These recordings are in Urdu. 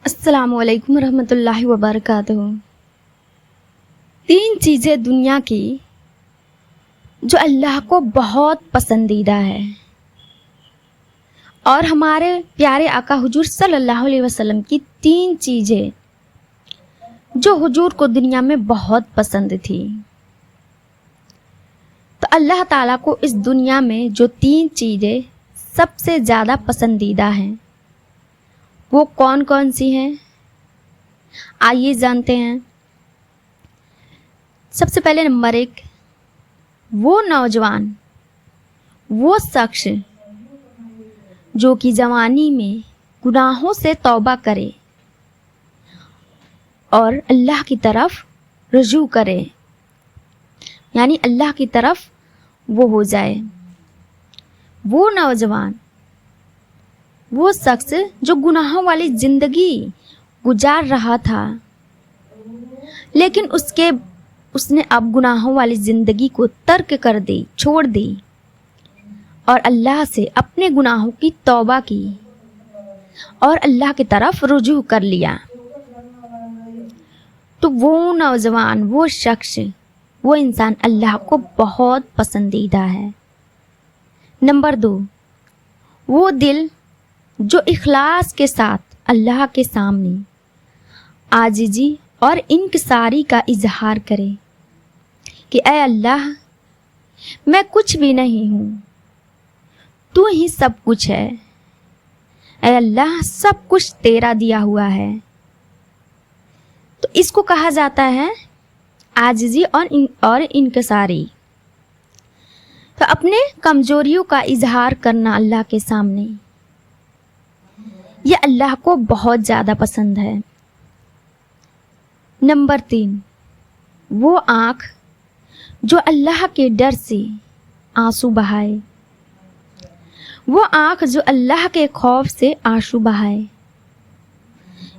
السلام علیکم ورحمۃ اللہ وبرکاتہ۔ 3 چیزیں دنیا کی جو اللہ کو بہت پسندیدہ ہے، اور ہمارے پیارے آقا حضور صلی اللہ علیہ وسلم کی 3 چیزیں جو حضور کو دنیا میں بہت پسند تھی۔ تو اللہ تعالیٰ کو اس دنیا میں جو 3 چیزیں سب سے زیادہ پسندیدہ ہیں وہ کون کون سی ہیں، آئیے جانتے ہیں۔ سب سے پہلے نمبر 1، وہ نوجوان، وہ شخص جو کہ جوانی میں گناہوں سے توبہ کرے اور اللہ کی طرف رجوع کرے، یعنی اللہ کی طرف وہ ہو جائے۔ وہ نوجوان، وہ شخص جو گناہوں والی زندگی گزار رہا تھا، لیکن اس نے اب گناہوں والی زندگی کو ترک کر دی، چھوڑ دی، اور اللہ سے اپنے گناہوں کی توبہ کی اور اللہ کی طرف رجوع کر لیا۔ تو وہ نوجوان، وہ شخص، وہ انسان اللہ کو بہت پسندیدہ ہے۔ نمبر 2، وہ دل جو اخلاص کے ساتھ اللہ کے سامنے عاجزی اور انکساری کا اظہار کرے کہ اے اللہ، میں کچھ بھی نہیں ہوں، تو ہی سب کچھ ہے، اے اللہ سب کچھ تیرا دیا ہوا ہے۔ تو اس کو کہا جاتا ہے عاجزی اور انکساری۔ تو اپنے کمزوریوں کا اظہار کرنا اللہ کے سامنے، یہ اللہ کو بہت زیادہ پسند ہے۔ نمبر 3، وہ آنکھ جو اللہ کے ڈر سے آنسو بہائے، وہ آنکھ جو اللہ کے خوف سے آنسو بہائے،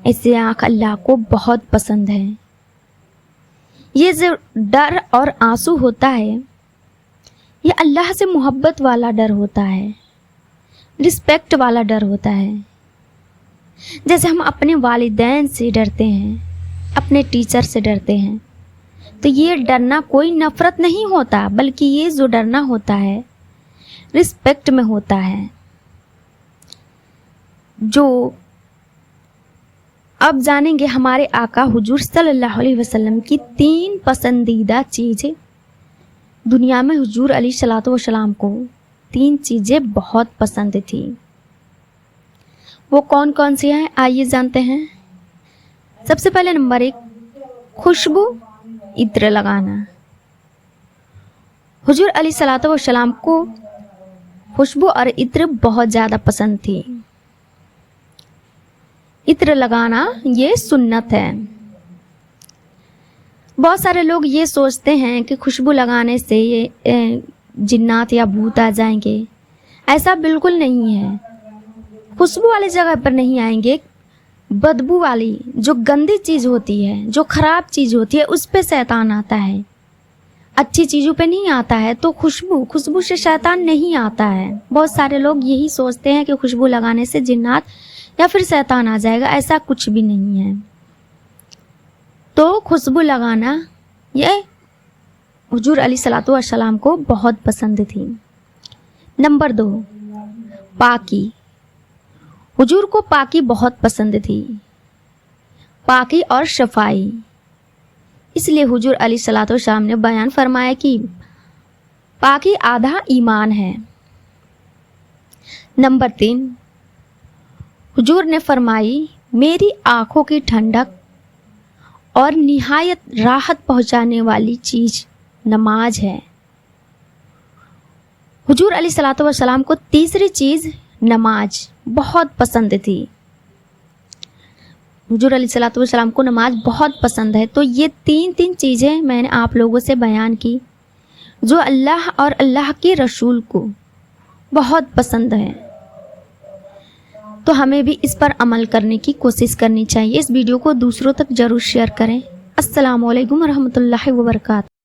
ایسے آنکھ اللہ کو بہت پسند ہے۔ یہ جو ڈر اور آنسو ہوتا ہے، یہ اللہ سے محبت والا ڈر ہوتا ہے، رسپیکٹ والا ڈر ہوتا ہے۔ جیسے ہم اپنے والدین سے ڈرتے ہیں، اپنے ٹیچر سے ڈرتے ہیں، تو یہ ڈرنا کوئی نفرت نہیں ہوتا، بلکہ یہ جو ڈرنا ہوتا ہے رسپیکٹ میں ہوتا ہے۔ جو اب جانیں گے ہمارے آقا حضور صلی اللہ علیہ وسلم کی 3 پسندیدہ چیزیں۔ دنیا میں حضور علیہ الصلوۃ والسلام کو 3 چیزیں بہت پسند تھیں۔ وہ کون کون سی ہیں، آئیے جانتے ہیں۔ سب سے پہلے نمبر 1، خوشبو، عطر لگانا۔ حضور علیہ الصلوۃ والسلام کو خوشبو اور عطر بہت زیادہ پسند تھی۔ عطر لگانا یہ سنت ہے۔ بہت سارے لوگ یہ سوچتے ہیں کہ خوشبو لگانے سے یہ جنات یا بھوت آ جائیں گے، ایسا بالکل نہیں ہے۔ خوشبو والی جگہ پر نہیں آئیں گے، بدبو والی جو گندی چیز ہوتی ہے، جو خراب چیز ہوتی ہے، اس پہ شیطان آتا ہے، اچھی چیزوں پہ نہیں آتا ہے۔ تو خوشبو سے شیطان نہیں آتا ہے۔ بہت سارے لوگ یہی سوچتے ہیں کہ خوشبو لگانے سے جنات یا پھر شیطان آ جائے گا، ایسا کچھ بھی نہیں ہے۔ تو خوشبو لگانا یہ حضور علیہ الصلوۃ والسلام کو بہت پسند تھی۔ نمبر 2، پاکی۔ حضور کو پاکی بہت پسند تھی، پاکی اور صفائی۔ اس لیے حضور علیہ الصلوۃ والسلام نے بیان فرمایا کہ پاکی آدھا ایمان ہے۔ نمبر 3، حضور نے فرمائی میری آنکھوں کی ٹھنڈک اور نہایت راحت پہنچانے والی چیز نماز ہے۔ حضور علیہ الصلوۃ والسلام کو تیسری چیز نماز بہت پسند تھی۔ حضور علیہ الصلوۃ والسلام کو نماز بہت پسند ہے۔ تو یہ 3 چیزیں میں نے آپ لوگوں سے بیان کی جو اللہ اور اللہ کے رسول کو بہت پسند ہے۔ تو ہمیں بھی اس پر عمل کرنے کی کوشش کرنی چاہیے۔ اس ویڈیو کو دوسروں تک ضرور شیئر کریں۔ السلام علیکم ورحمۃ اللہ وبرکاتہ۔